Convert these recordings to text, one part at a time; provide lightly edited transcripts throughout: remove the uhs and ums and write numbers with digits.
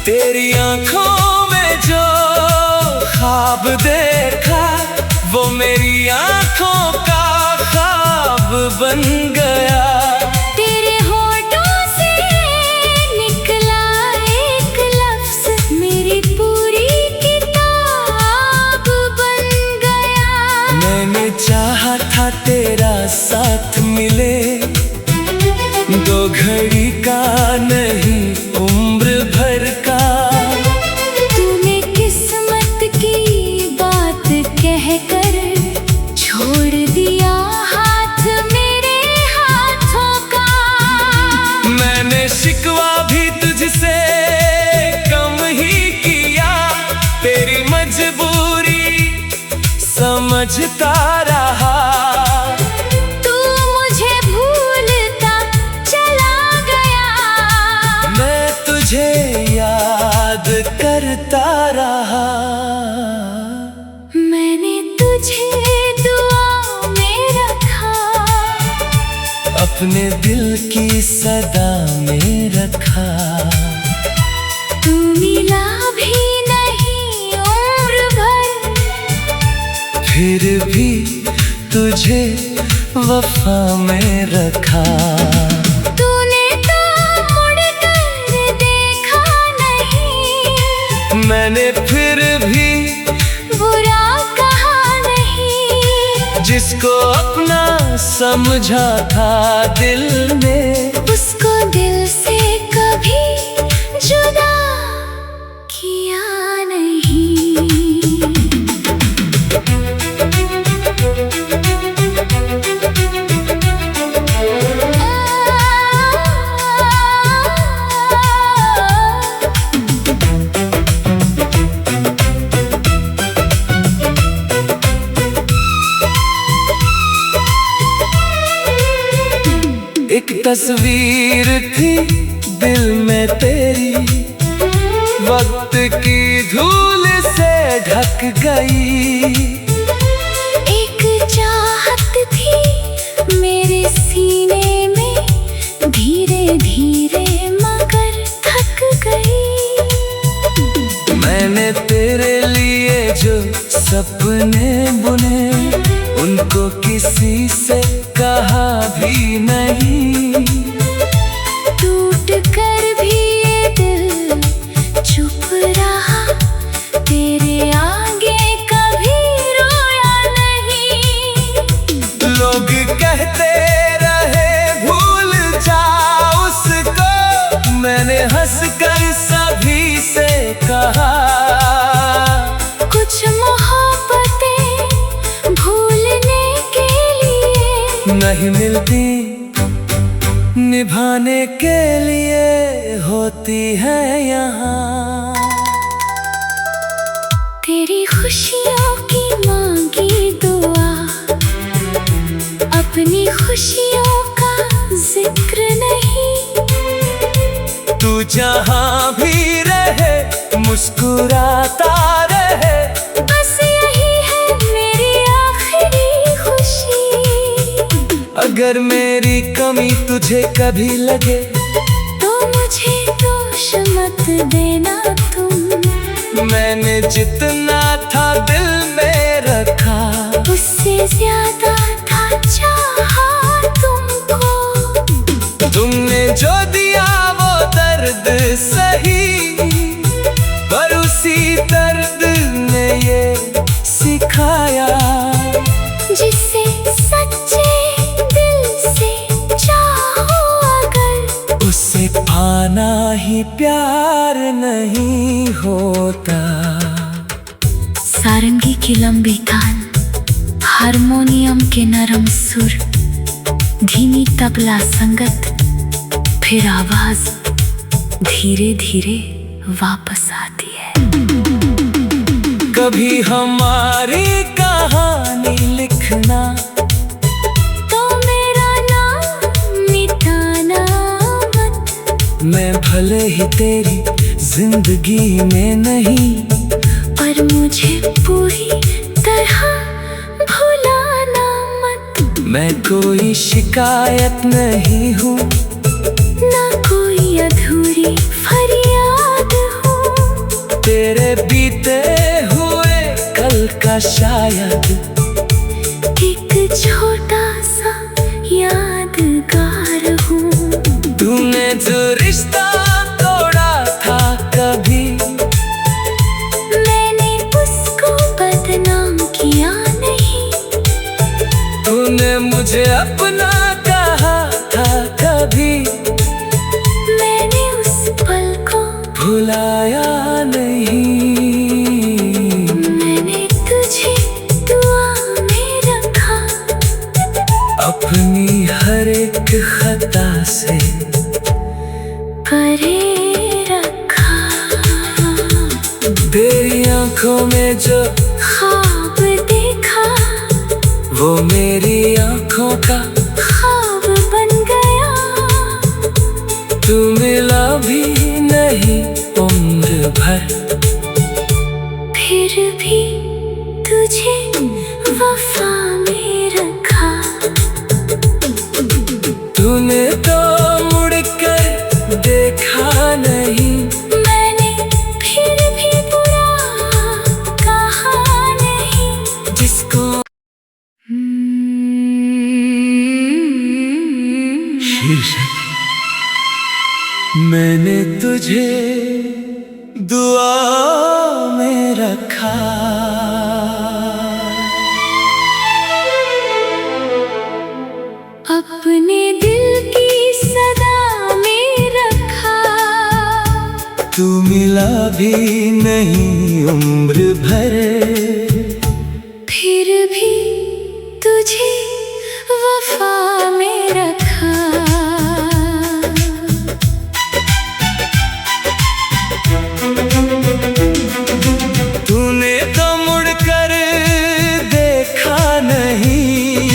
तेरी आंखों में जो ख्वाब देखा वो मेरी आंखों का ख्वाब बन गया। तेरे होठों से निकला एक लफ्ज मेरी पूरी किताब बन गया। मैंने चाहा था तेरा साथ मिले, दो घड़ी का नहीं उम्र भर का। तूने किस्मत की बात कहकर छोड़ दिया हाथ मेरे हाथों का। मैंने शिकवा भी तुझसे कम ही किया, तेरी मजबूरी समझता रहा। तुझे याद करता रहा। मैंने तुझे दुआ में रखा, अपने दिल की सदा में रखा। तू मिला भी नहीं उम्र भर, फिर भी तुझे वफा में रखा। मैंने फिर भी बुरा कहा नहीं, जिसको अपना समझा था दिल ने, उसको दिल से कभी जुदा किया नहीं। एक तस्वीर थी दिल में तेरी, वक्त की धूल से ढक गई। एक चाहत थी मेरे सीने में, धीरे धीरे मगर थक गई। मैंने तेरे लिए जो सपने बुने, उनको किसी से कहा भी नहीं। टूट कर भी ये दिल चुप रहा, तेरे आगे कभी रोया नहीं। लोग कहते रहे भूल जा उसको, मैंने हंसकर सभी से कहा। कुछ मोहब्बतें भूलने के लिए नहीं मिलती, निभाने के लिए होती है यहाँ। तेरी खुशियों की मांगी दुआ, अपनी खुशियों का जिक्र नहीं। तू जहाँ भी रहे मुस्कुराता रहे, बस यही है मेरी आखिरी खुशी। अगर मेरी कमी तुझे कभी लगे, तो मुझे दोष मत देना तुम। मैंने जितना था दिल में रखा, उससे ज्यादा था चाहा तुमको। तुमने जो दिया वो दर्द सही, पर उसी दर्द ने ये सिखाया, जिसे सच्चे दिल से चाहो अगर, उसे पाना ही प्यार नहीं होता। सारंगी की लंबी तान, हारमोनियम के नरम सुर, धीमी तबला संगत, फिर आवाज धीरे धीरे वापस आती है। कभी हमारी कहानी लिखना, तो मेरा नाम मिटाना मत। मैं भले ही तेरी जिंदगी में नहीं, पर मुझे पूरी तरह भुलाना मत। मैं कोई शिकायत नहीं हूँ, ना कोई अधूरी फरियाद हो। तेरे बीते हुए कल का शायद एक छोटा सा यादगार हूँ। तूने जो रिश्ता तोड़ा था कभी, मैंने उसको बदनाम किया नहीं। तूने मुझे अपना कहा था कभी, मैंने उस पल को भुलाया नहीं। मैंने तुझे दुआ में रखा, अपनी हर एक खता से परे रखा। तेरी आंखों में जो ख्वाब देखा, वो मेरी आंखों का ख्वाब बन गया। तू मिला भी नहीं उम्र भर, फिर भी तुझे वफा में रखा। तूने तो मुड़कर देखा नहीं, मैंने फिर भी बुरा कहा नहीं। जिसको शीर्षक मैंने तुझे दुआ में रखा। अपने दिल की सदा में रखा। तू मिला भी नहीं उम्र भर, फिर भी तुझे वफा में रखा। तूने तो मुड़कर देखा नहीं,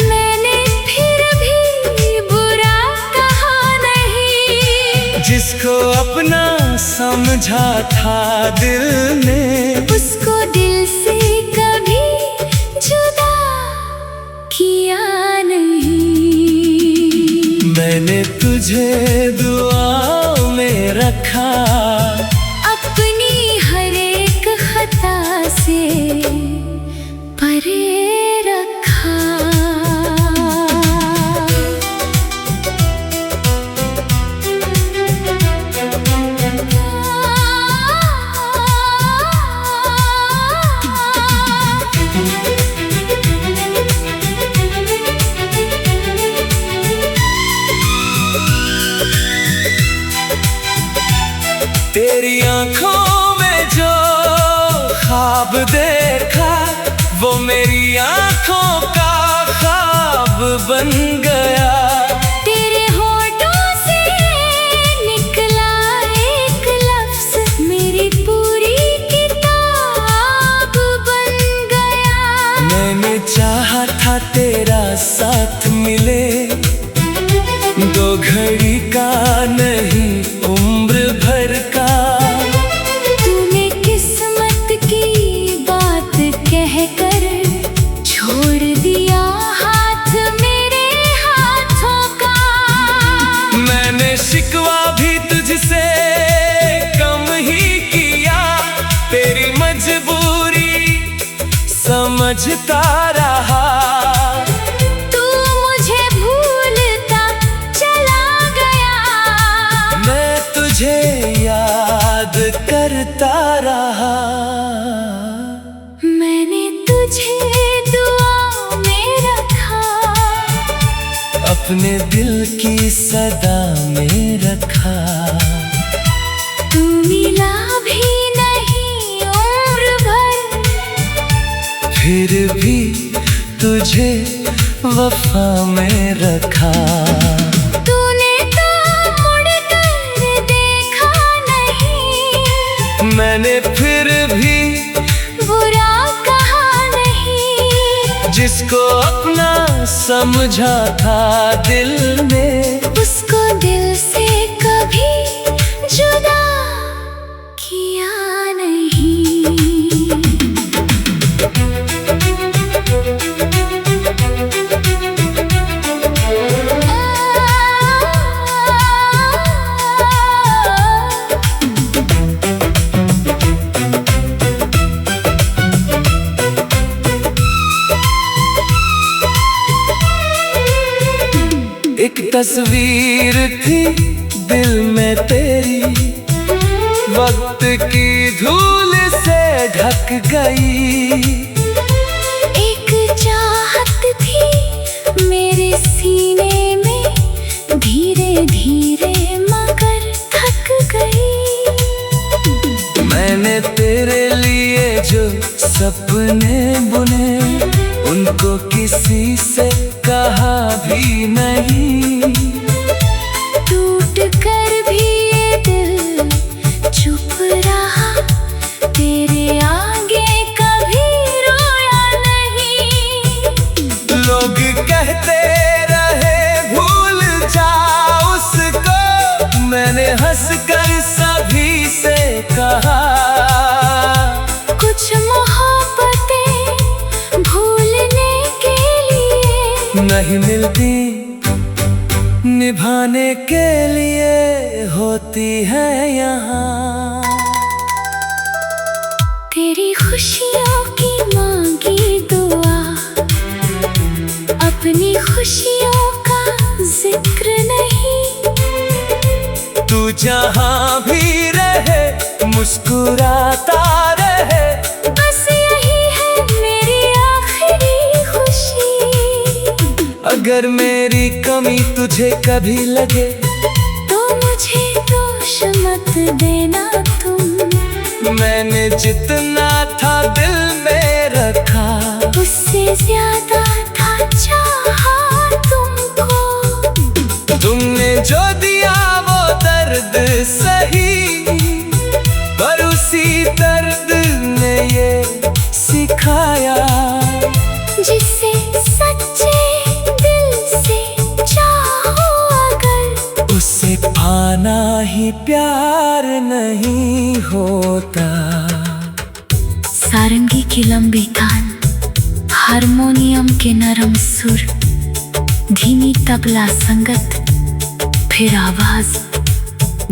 मैंने फिर भी बुरा कहा नहीं। जिसको अपना समझा था दिल ने, उसको दिल से कभी जुदा किया नहीं। मैंने तुझे दुआ में रखा। अपनी हर एक खता से परे रखा। तेरी आंखों में जो ख्वाब देखा, वो मेरी आंखों का ख्वाब बन गया। तेरे होठों से निकला एक लफ्ज़, मेरी पूरी किताब बन गया। मैंने चाहा था तेरा साथ मिले, दो घड़ी का नहीं उम्र भर का। तूने किस्मत की बात कहकर छोड़ दिया हाथ मेरे हाथों का। मैंने शिकवा भी तुझसे कम ही किया, तेरी मजबूरी समझता रहा। तू मुझे भूलता चला गया, मैं तुझे याद करता रहा। मैंने तुझे दुआ में रखा। अपने दिल की सदा में रखा। तू मिला भी नहीं उम्र भर, फिर भी तुझे वफा में रखा। तूने तो मुड़कर देखा नहीं, मैंने फिर भी बुरा कहा नहीं। जिसको अपना समझा था दिल ने, उसको दिल से कभी जुदा किया नहीं। तस्वीर थी दिल में तेरी, वक्त की धूल से ढक गई। एक चाहत थी मेरे सीने में, धीरे धीरे मगर थक गई। मैंने तेरे लिए जो सपने बुने, उनको किसी से कहा भी नहीं। टूट कर भी ये दिल चुप रहा, तेरे आगे कभी रोया नहीं। लोग कहते रहे भूल जा उसको, मैंने हंसकर सभी से कहा। कुछ मोहब्बतें भूलने के लिए नहीं मिलती, निभाने के लिए होती है यहाँ। तेरी खुशियों की मांगी दुआ, अपनी खुशियों का जिक्र नहीं। तू जहाँ भी रहे मुस्कुराता रहे, बस यही है मेरी आखिरी खुशी। अगर मेरी कमी तुझे कभी लगे, तो मुझे दोष मत देना तुम। मैंने जितना था दिल में रखा, उससे ज्यादा था चाहा तुमको। तुमने जो दिया वो दर्द सही, पर उसी दर्द ने ये सिखाया। जिसे सच्चे दिल से चाहो अगर, उसे पाना ही प्यार नहीं होता। सारंगी की लंबी तान, हारमोनियम के नरम सुर, धीमी तबला संगत, फिर आवाज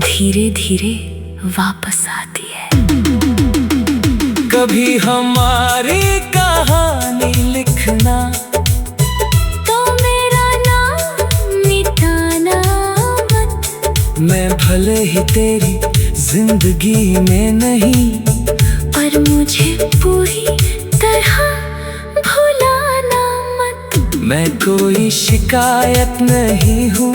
धीरे धीरे वापस आती है। कभी हमारी कहानी लिखना, तो मेरा नाम मिटाना मत। मैं भले ही तेरी जिंदगी में नहीं, पर मुझे पूरी तरह भुलाना मत। मैं कोई शिकायत नहीं हूँ,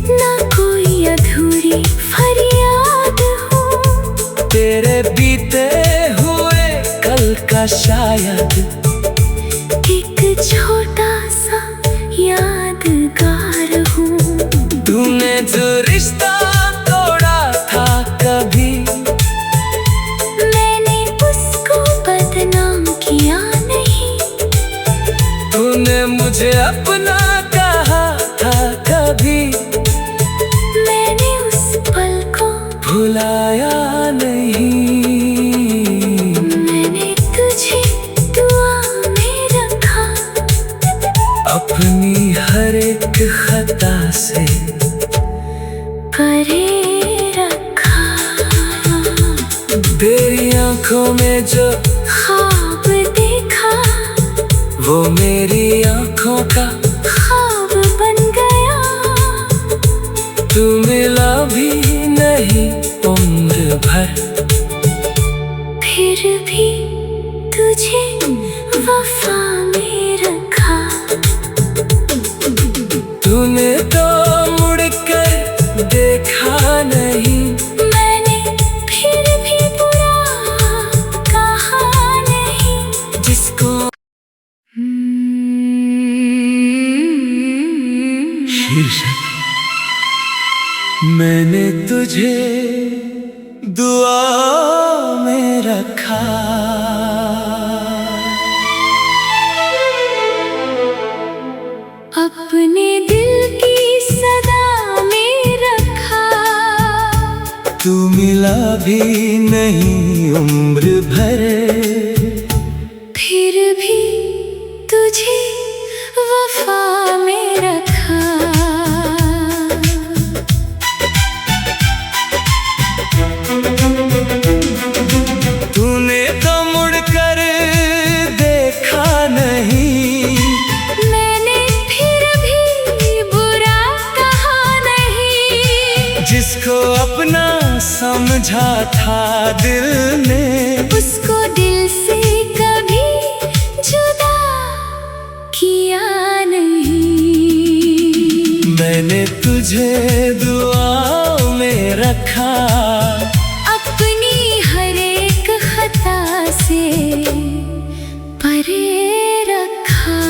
ना कोई अधूरी फरियाद हूँ। तेरे बीते हुए कल का शायद एक छोटा सा यादगार हूँ। तूने जो रिश्ता तोड़ा था कभी, मैंने उसको बदनाम किया नहीं। तूने मुझे अपना कहा था कभी, मैंने उस पल को भुलाया नहीं। मैंने तुझे दुआ में रखा, अपनी हर एक खता से परे रखा। तेरी आंखों में जो ख्वाब देखा, वो मेरी आंखों का ख्वाब बन गया। तू मिला भी नहीं उम्र भर, फिर भी तुझे वफा में रखा। तूने तो मुड़कर देखा नहीं, मैंने फिर भी बुरा कहा नहीं। जिसको शीर्षक मैंने तुझे दुआ में रखा। अपने दिल की सदा में रखा, तू मिला भी नहीं उम्र भर, फिर भी तुझे वफा में रखा। तूने तो मुड़कर देखा नहीं, मैंने फिर भी बुरा समझा था दिल ने, उसको दिल से कभी जुदा किया नहीं। मैंने तुझे दुआओं में रखा, अपनी हर एक खता से परे रखा।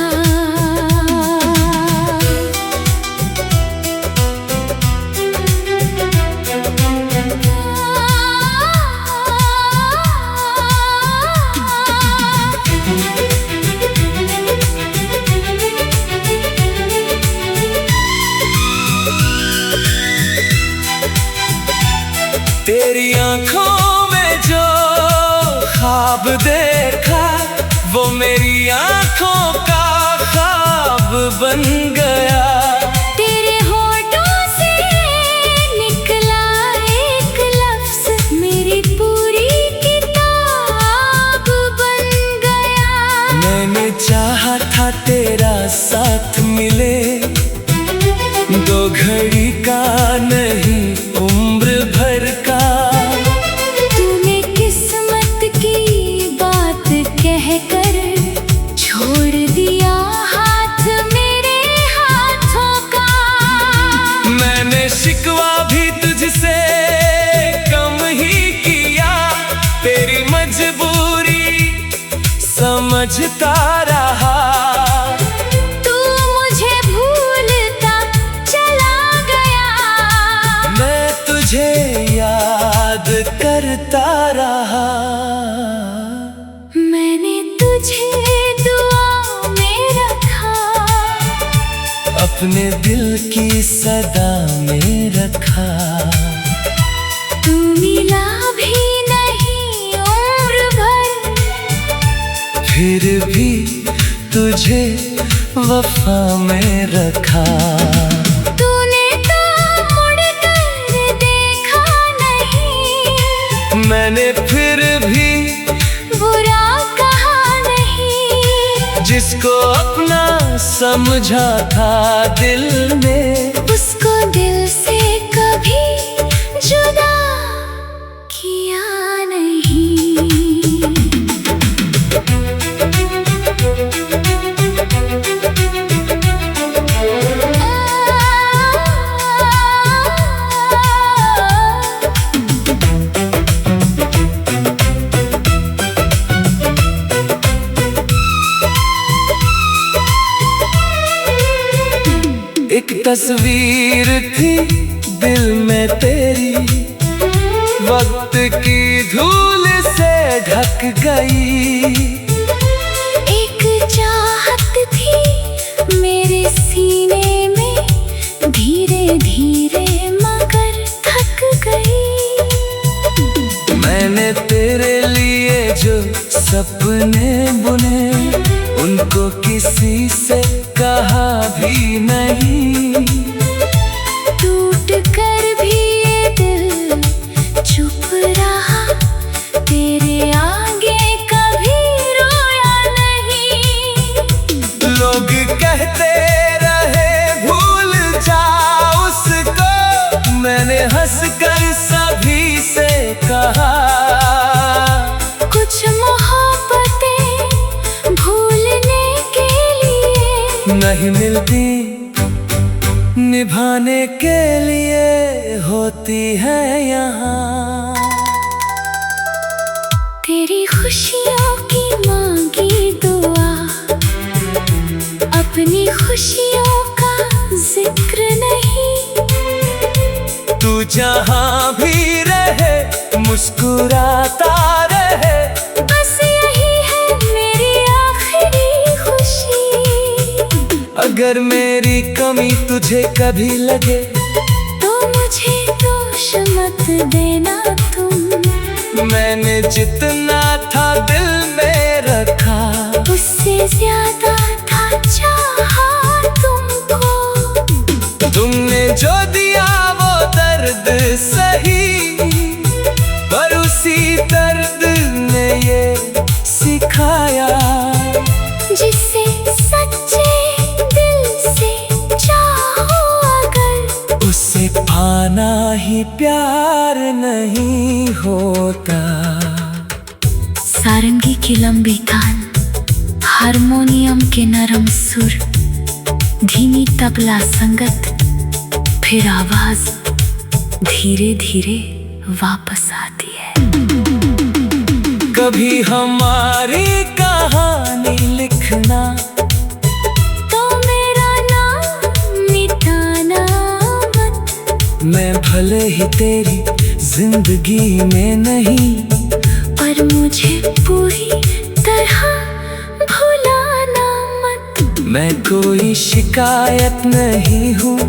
तेरी आंखों में जो ख्वाब देखा, वो मेरी आंखों का ख्वाब बन गया। तेरे होठों से निकला एक लफ्ज मेरी पूरी किताब बन गया। मैंने चाहा था तेरा साथ मिले, दो घड़ी का नहीं उम्र भर का। तूने किस्मत की बात कहकर छोड़ दिया हाथ मेरे हाथों का। मैंने शिकवा भी तुझसे कम ही किया, तेरी मजबूरी समझता रहा। तू मुझे भूलता चला गया, मैं तुझे याद करता रहा। मैंने तुझे दुआ में रखा, अपने दिल की सदा में रखा। तू मिला भी नहीं उम्र भर, फिर भी तुझे वफा में रखा। तूने तो मुड़ कर देखा नहीं, मैंने फिर भी बुरा कहा नहीं। जिसको अपना समझा था दिल ने, उसको दिल से कभी जुदा किया नहीं। एक तस्वीर थी दिल में तेरी, वक्त की धूल से ढक गई। एक चाहत थी मेरे सीने में, धीरे धीरे मगर थक गई। मैंने तेरे लिए जो सपने बुने, उनको किसी से कहा भी नहीं। टूट कर भी ये दिल चुप रहा, तेरे आगे कभी रोया नहीं। लोग कहते रहे भूल जा उसको, मैंने हंसकर सभी से कहा। कुछ मोहब्बतें भूलने के लिए नहीं मिलती, निभाने के लिए होती है यहाँ। तेरी खुशियों की मांगी दुआ, अपनी खुशियों का जिक्र नहीं। तू जहाँ भी रहे मुस्कुराता रहे, बस यही है मेरी आखिरी खुशी। अगर मेरी कमी तुझे कभी लगे, तो मुझे दोष मत देना तुम। मैंने जितना था दिल में रखा, उससे ज्यादा था चाहा तुमको। तुमने जो दिया वो दर्द सही, पर उसी दर्द ने ये सिखाया। जिसे सच्चे दिल से चाहो अगर, उसे पाना ही प्यार नहीं होता। सारंगी की लंबी तान, हारमोनियम के नरम सुर, धीमी तबला संगत, फिर आवाज धीरे धीरे वापस आती है। कभी हमारी कहानी लिखना, तो मेरा नाम मिटाना मत। मैं भले ही तेरी जिंदगी में नहीं, पर मुझे पूरी तरह भुलाना मत। मैं कोई शिकायत नहीं हूँ,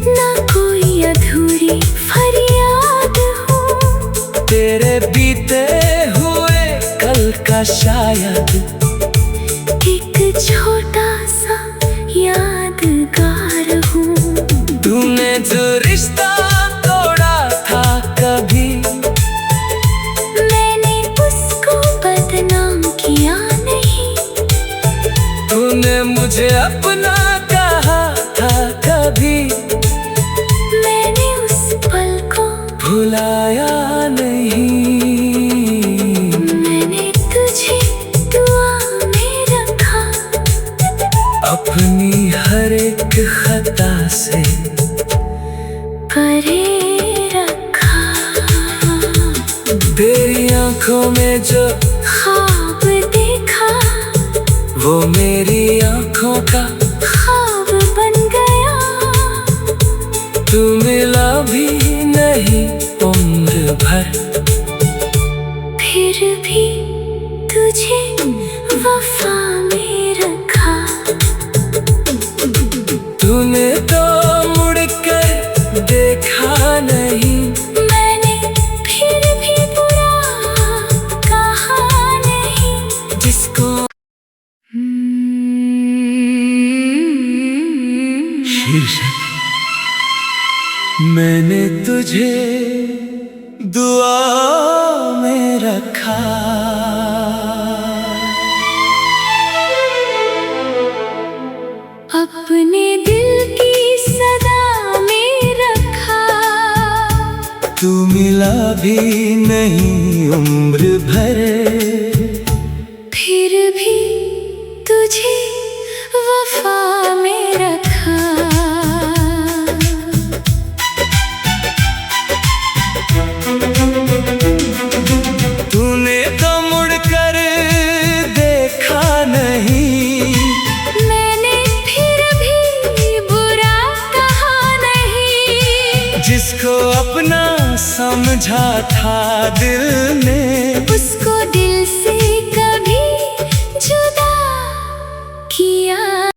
ना कोई अधूरी फरियाद हूँ। तेरे बीते हुए कल का शायद एक छोटा सा यादगार हूँ। तूने जो रिश्ता तोड़ा था कभी, मैंने उसको बदनाम किया नहीं। तूने मुझे अपना कहा था कभी, मैंने उस पल को भुलाया नहीं। मैंने तुझे दुआ में रखा, अपनी हर एक खता से परे रखा। तेरी आंखों में जो ख्वाब देखा, वो मेरी आंखों का ख्वाब बन गया। तू मिला भी नहीं उम्र भर, फिर भी तुझे वफा में रखा। तूने तो मुड़ कर देखा नहीं, मैंने फिर भी बुरा कहा नहीं। जिसको शीर्षक मैंने तुझे दुआ में रखा। अपने दिल की सदा में रखा। तू मिला भी नहीं उम्र भर, फिर भी तुझे वफा में रखा। तूने तो मुड़कर देखा नहीं, मैंने फिर भी बुरा कहा नहीं। जिसको अपना समझा था दिल ने, उसको दिल